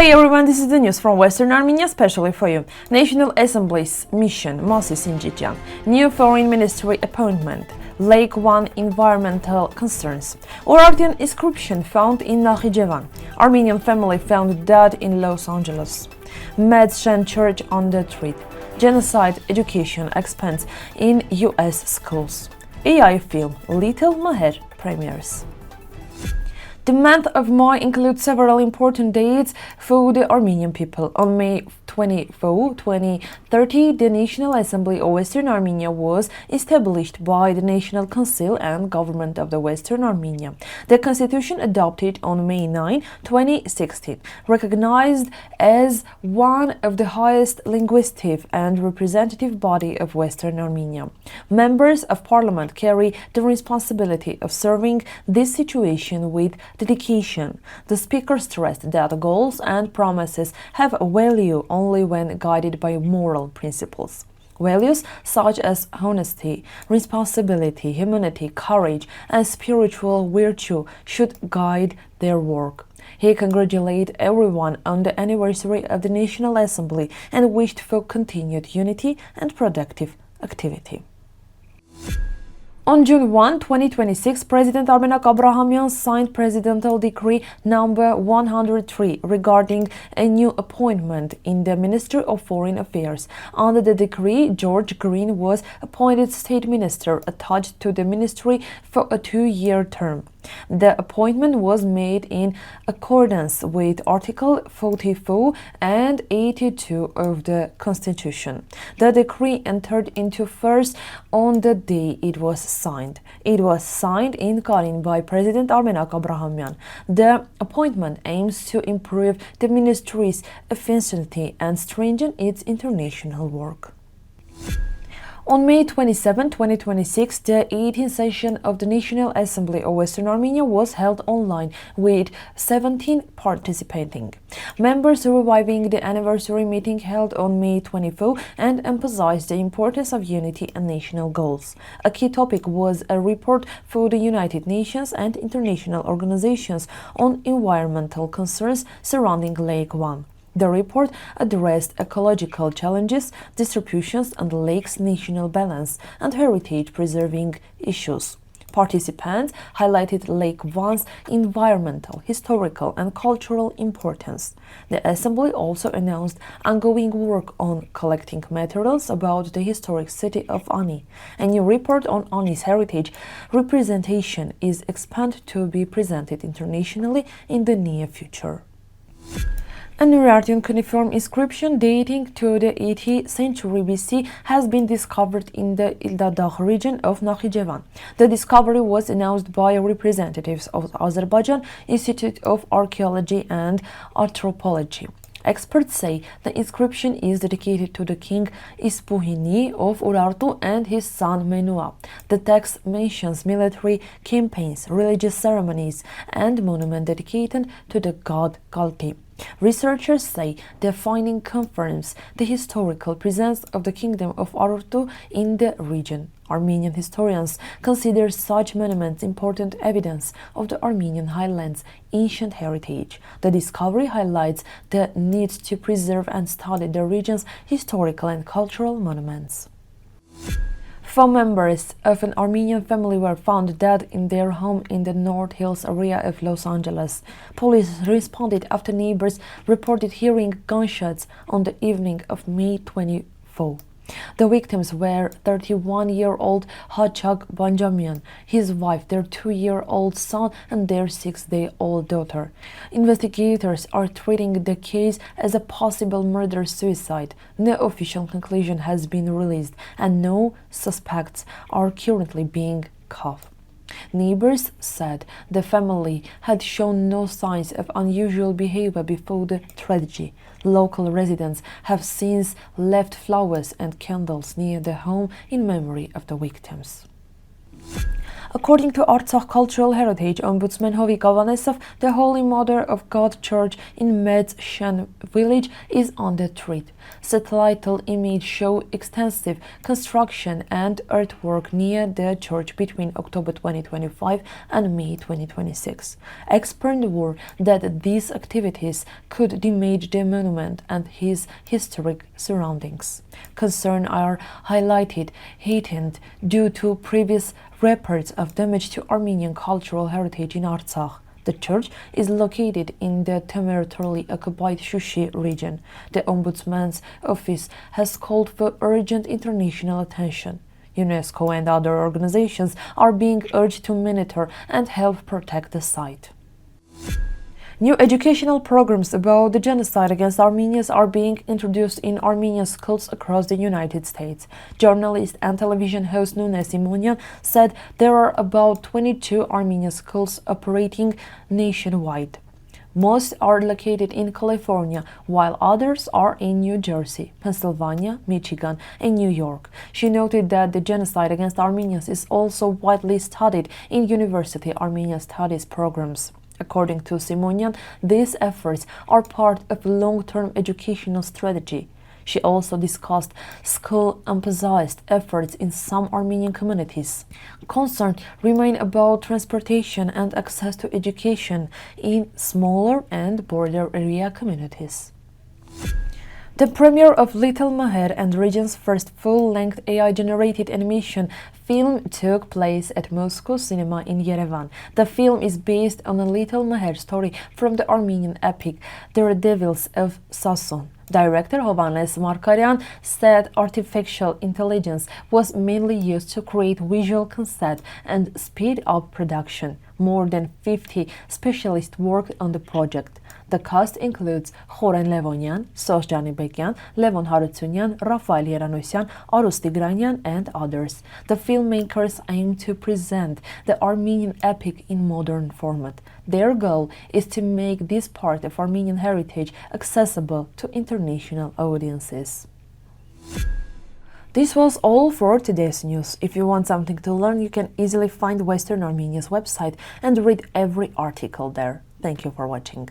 Hi everyone, this is the news from Western Armenia, especially for you. National Assembly's mission, Masis Injijyan, new foreign ministry appointment, Lake 1 environmental concerns, Urartian inscription found in Nakhichevan, Armenian family found dead in Los Angeles, Shen church under threat, genocide education expands in US schools, AI film Little Mher premieres. The month of May includes several important dates for the Armenian people. On May 24, 2030, the National Assembly of Western Armenia was established by the National Council and Government of the Western Armenia. The constitution adopted on May 9, 2016, recognized as one of the highest linguistic and representative body of Western Armenia. Members of Parliament carry the responsibility of serving this situation with dedication. The Speaker stressed that goals and promises have value only when guided by moral principles. Values such as honesty, responsibility, humanity, courage, and spiritual virtue should guide their work. He congratulated everyone on the anniversary of the National Assembly and wished for continued unity and productive activity. On June 1, 2026, President Agatangeghos signed Presidential Decree number 103 regarding a new appointment in the Ministry of Foreign Affairs. Under the decree, George Green was appointed State Minister attached to the ministry for a 2-year term. The appointment was made in accordance with Article 44 and 82 of the Constitution. The decree entered into force on the day it was signed. It was signed in Karin by President Agatangeghos. The appointment aims to improve the ministry's efficiency and strengthen its international work. On May 27, 2026, the 18th session of the National Assembly of Western Armenia was held online with 17 participating members, reviving the anniversary meeting held on May 24 and emphasized the importance of unity and national goals. A key topic was a report for the United Nations and international organizations on environmental concerns surrounding Lake 1. The report addressed ecological challenges, distributions and lakes' national balance, and heritage-preserving issues. Participants highlighted Lake 1's environmental, historical and cultural importance. The Assembly also announced ongoing work on collecting materials about the historic city of Ani. A new report on Ani's heritage representation is expected to be presented internationally in the near future. An Urartian cuneiform inscription dating to the 8th century BC has been discovered in the Ildadagh region of Nakhichevan. The discovery was announced by representatives of the Azerbaijan Institute of Archaeology and Anthropology. Experts say the inscription is dedicated to the king Ispuhini of Urartu and his son Menua. The text mentions military campaigns, religious ceremonies, and monument dedicated to the god Kalti. Researchers say the finding confirms the historical presence of the kingdom of Urartu in the region. Armenian historians consider such monuments important evidence of the Armenian highlands' ancient heritage. The discovery highlights the need to preserve and study the region's historical and cultural monuments. 4 members of an Armenian family were found dead in their home in the North Hills area of Los Angeles. Police responded after neighbors reported hearing gunshots on the evening of May 24. The victims were 31-year-old Hachag Benjamin, his wife, their 2-year-old son, and their 6-day-old daughter. Investigators are treating the case as a possible murder-suicide. No official conclusion has been released, and no suspects are currently being caught. Neighbors said the family had shown no signs of unusual behavior before the tragedy. Local residents have since left flowers and candles near the home in memory of the victims. According to Artsakh Cultural Heritage Ombudsman Hovik Avanesov, the Holy Mother of God Church in Med's Shen village is under threat. Satellite images show extensive construction and earthwork near the church between October 2025 and May 2026. Experts warn that these activities could damage the monument and its historic surroundings. Concerns are heightened due to previous reports of damage to Armenian cultural heritage in Artsakh. The church is located in the territorially occupied Shushi region. The Ombudsman's office has called for urgent international attention. UNESCO and other organizations are being urged to monitor and help protect the site. New educational programs about the genocide against Armenians are being introduced in Armenian schools across the United States. Journalist and television host Nune Simonian said there are about 22 Armenian schools operating nationwide. Most are located in California, while others are in New Jersey, Pennsylvania, Michigan, and New York. She noted that the genocide against Armenians is also widely studied in university Armenian studies programs. According to Simonian, these efforts are part of a long-term educational strategy. She also discussed school-emphasized efforts in some Armenian communities. Concerns remain about transportation and access to education in smaller and border area communities. The premiere of Little Mher and the region's first full-length AI-generated animation film took place at Moscow Cinema in Yerevan. The film is based on a Little Mher story from the Armenian epic The Devils of Sasson. Director Hovannes Markaryan said artificial intelligence was mainly used to create visual concept and speed up production. More than 50 specialists worked on the project. The cast includes Khoren Levonyan, Sos Janibekyan, Levon Harutyunyan, Rafael Yeranosyan, Arus Tigranyan, and others. The filmmakers aim to present the Armenian epic in modern format. Their goal is to make this part of Armenian heritage accessible to international audiences. This was all for today's news. If you want something to learn, you can easily find Western Armenia's website and read every article there. Thank you for watching.